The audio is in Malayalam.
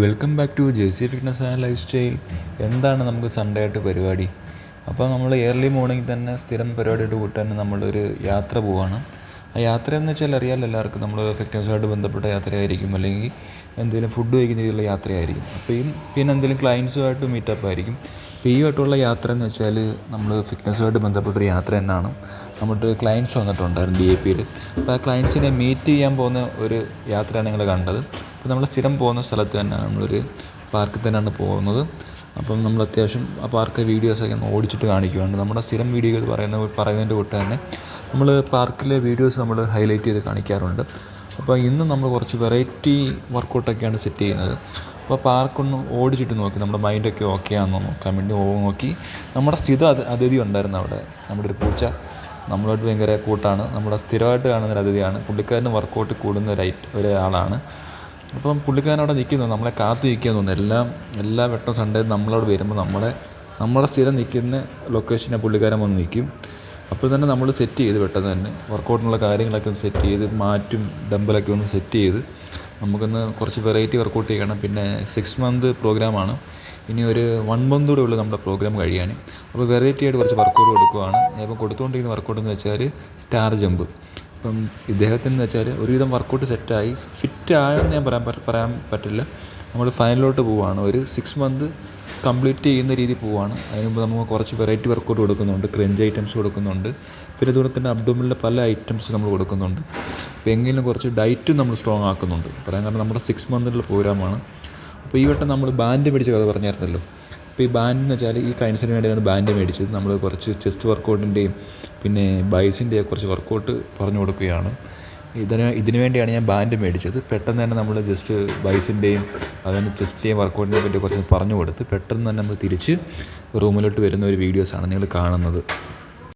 Welcome back to J C fitness and lifestyle. എന്താണ് നമുക്ക് സൺഡേ ആയിട്ട് പരിപാടി? അപ്പോൾ നമ്മൾ ഏർലി മോർണിംഗ് തന്നെ സ്ഥിരം പരിപാടിയായിട്ട് കൂട്ടാൻ നമ്മളൊരു യാത്ര പോവുകയാണ്. ആ യാത്ര എന്ന് വെച്ചാൽ അറിയാമല്ലോ എല്ലാവർക്കും, നമ്മൾ ഫിറ്റ്നസ്സുമായിട്ട് ബന്ധപ്പെട്ട യാത്രയായിരിക്കും, അല്ലെങ്കിൽ എന്തെങ്കിലും ഫുഡ് കഴിക്കുന്ന രീതിയിലുള്ള യാത്രയായിരിക്കും. അപ്പോൾ പിന്നെ എന്തെങ്കിലും ക്ലയൻസുമായിട്ട് മീറ്റപ്പ് ആയിരിക്കും. അപ്പോൾ ഈ ആയിട്ടുള്ള യാത്ര എന്ന് വെച്ചാൽ നമ്മൾ ഫിറ്റ്നസ്സുമായിട്ട് ബന്ധപ്പെട്ടൊരു യാത്ര തന്നെയാണ്. നമ്മുടെ ക്ലയൻസ് വന്നിട്ടുണ്ടായിരുന്നു DAPയിൽ. അപ്പോൾ ആ ക്ലയൻസിനെ മീറ്റ് ചെയ്യാൻ പോകുന്ന ഒരു യാത്രയാണ് നിങ്ങൾ കണ്ടത്. അപ്പോൾ നമ്മൾ സ്ഥിരം പോകുന്ന സ്ഥലത്ത് തന്നെയാണ്, നമ്മളൊരു പാർക്കിൽ തന്നെയാണ് പോകുന്നത്. അപ്പം നമ്മൾ അത്യാവശ്യം ആ പാർക്ക് വീഡിയോസൊക്കെ ഒന്ന് ഓടിച്ചിട്ട് കാണിക്കുകയാണ്. നമ്മുടെ സ്ഥിരം വീഡിയോ പറയുന്നതിൻ്റെ കൂട്ട് തന്നെ നമ്മൾ പാർക്കിലെ വീഡിയോസ് നമ്മൾ ഹൈലൈറ്റ് ചെയ്ത് കാണിക്കാറുണ്ട്. അപ്പോൾ ഇന്ന് നമ്മൾ കുറച്ച് വെറൈറ്റി വർക്കൗട്ടൊക്കെയാണ് സെറ്റ് ചെയ്യുന്നത്. അപ്പോൾ പാർക്കൊന്ന് ഓടിച്ചിട്ട് നോക്കി, നമ്മുടെ മൈൻഡൊക്കെ ഓക്കെ ആണെന്ന് നോക്കാൻ വേണ്ടി നോക്കി. നമ്മുടെ അതിഥി ഉണ്ടായിരുന്നു അവിടെ, നമ്മുടെ ഒരു പൂച്ച നമ്മളോട്ട് ഭയങ്കര കൂട്ടാണ്. നമ്മുടെ സ്ഥിരമായിട്ട് കാണുന്നൊരു അതിഥിയാണ്. പുള്ളിക്കാരന് വർക്കൗട്ട് കൂടുന്ന ഒരാളാണ്. അപ്പം പുള്ളിക്കാരൻ അവിടെ നിൽക്കുന്നു, നമ്മളെ കാത്തു നിൽക്കാൻ തോന്നുന്നു. എല്ലാ വെട്ടം സൺഡേ നമ്മളവിടെ വരുമ്പോൾ നമ്മുടെ സ്ഥിരം നിൽക്കുന്ന ലൊക്കേഷനെ പുള്ളിക്കാരൻ വന്ന് നിൽക്കും. അപ്പോൾ തന്നെ നമ്മൾ സെറ്റ് ചെയ്ത് പെട്ടെന്ന് തന്നെ വർക്കൗട്ടിനുള്ള കാര്യങ്ങളൊക്കെ ഒന്ന് സെറ്റ് ചെയ്ത് മാറ്റും, ഡമ്പലൊക്കെ ഒന്ന് സെറ്റ് ചെയ്ത് നമുക്കൊന്ന് കുറച്ച് വെറൈറ്റി വർക്കൗട്ട് ചെയ്യണം. പിന്നെ 6 മന്ത് പ്രോഗ്രാമാണ്, ഇനി ഒരു 1 മന്ത് കൂടെ ഉള്ളൂ നമ്മുടെ പ്രോഗ്രാം കഴിയാൻ. അപ്പോൾ വെറൈറ്റി ആയിട്ട് കുറച്ച് വർക്കൗട്ട് കൊടുക്കുകയാണ്. ഞാൻ ഇപ്പോൾ കൊടുത്തുകൊണ്ടിരിക്കുന്ന വർക്കൗട്ട് എന്ന് വെച്ചാൽ സ്റ്റാർ ജമ്പ്. അപ്പം ഇദ്ദേഹത്തിന് വെച്ചാൽ ഒരുവിധം വർക്കൗട്ട് സെറ്റായി, ഫിറ്റ് ആയെന്ന് ഞാൻ പറയാൻ പറ്റില്ല. നമ്മൾ ഫൈനലിലോട്ട് പോവുകയാണ്, ഒരു 6 മന്ത് കംപ്ലീറ്റ് ചെയ്യുന്ന രീതി പോവുകയാണ്. അതിന് മുമ്പ് നമുക്ക് കുറച്ച് വെറൈറ്റി വർക്കൗട്ട് കൊടുക്കുന്നുണ്ട്, ക്രഞ്ച് ഐറ്റംസ് കൊടുക്കുന്നുണ്ട്. പിന്നെ അതുപോലെ തന്നെ അബ്ഡോമിനിലെ പല ഐറ്റംസ് നമ്മൾ കൊടുക്കുന്നുണ്ട്. അപ്പോൾ എങ്കിലും കുറച്ച് ഡയറ്റും നമ്മൾ സ്ട്രോങ് ആക്കുന്നുണ്ട്. പറയാൻ കാരണം നമ്മുടെ 6 മന്തിലുള്ള പ്രോഗ്രാമാണ്. അപ്പോൾ ഈ വട്ടം നമ്മൾ ബാൻഡ് മേടിച്ച കഥ പറഞ്ഞായിരുന്നല്ലോ. അപ്പോൾ ഈ ബാൻഡ് എന്ന് വെച്ചാൽ ഈ ക്ലയൻസിന് വേണ്ടിയാണ് ബാൻഡ് മേടിച്ചത്. നമ്മൾ കുറച്ച് ചെസ്റ്റ് വർക്കൗട്ടിൻ്റെയും പിന്നെ ബൈസിൻ്റെയും കുറച്ച് വർക്കൗട്ട് പറഞ്ഞു കൊടുക്കുകയാണ്. ഇതിനു വേണ്ടിയാണ് ഞാൻ ബാൻഡ് മേടിച്ചത്. പെട്ടെന്ന് തന്നെ നമ്മൾ ജസ്റ്റ് ബൈസിൻ്റെയും അതുപോലെ ചെസ്റ്റിൻ്റെയും വർക്കൗട്ടിനെ പറ്റി കുറച്ച് പറഞ്ഞു കൊടുത്ത് പെട്ടെന്ന് തന്നെ നമ്മൾ തിരിച്ച് റൂമിലോട്ട് വരുന്ന ഒരു വീഡിയോസാണ് നിങ്ങൾ കാണുന്നത്.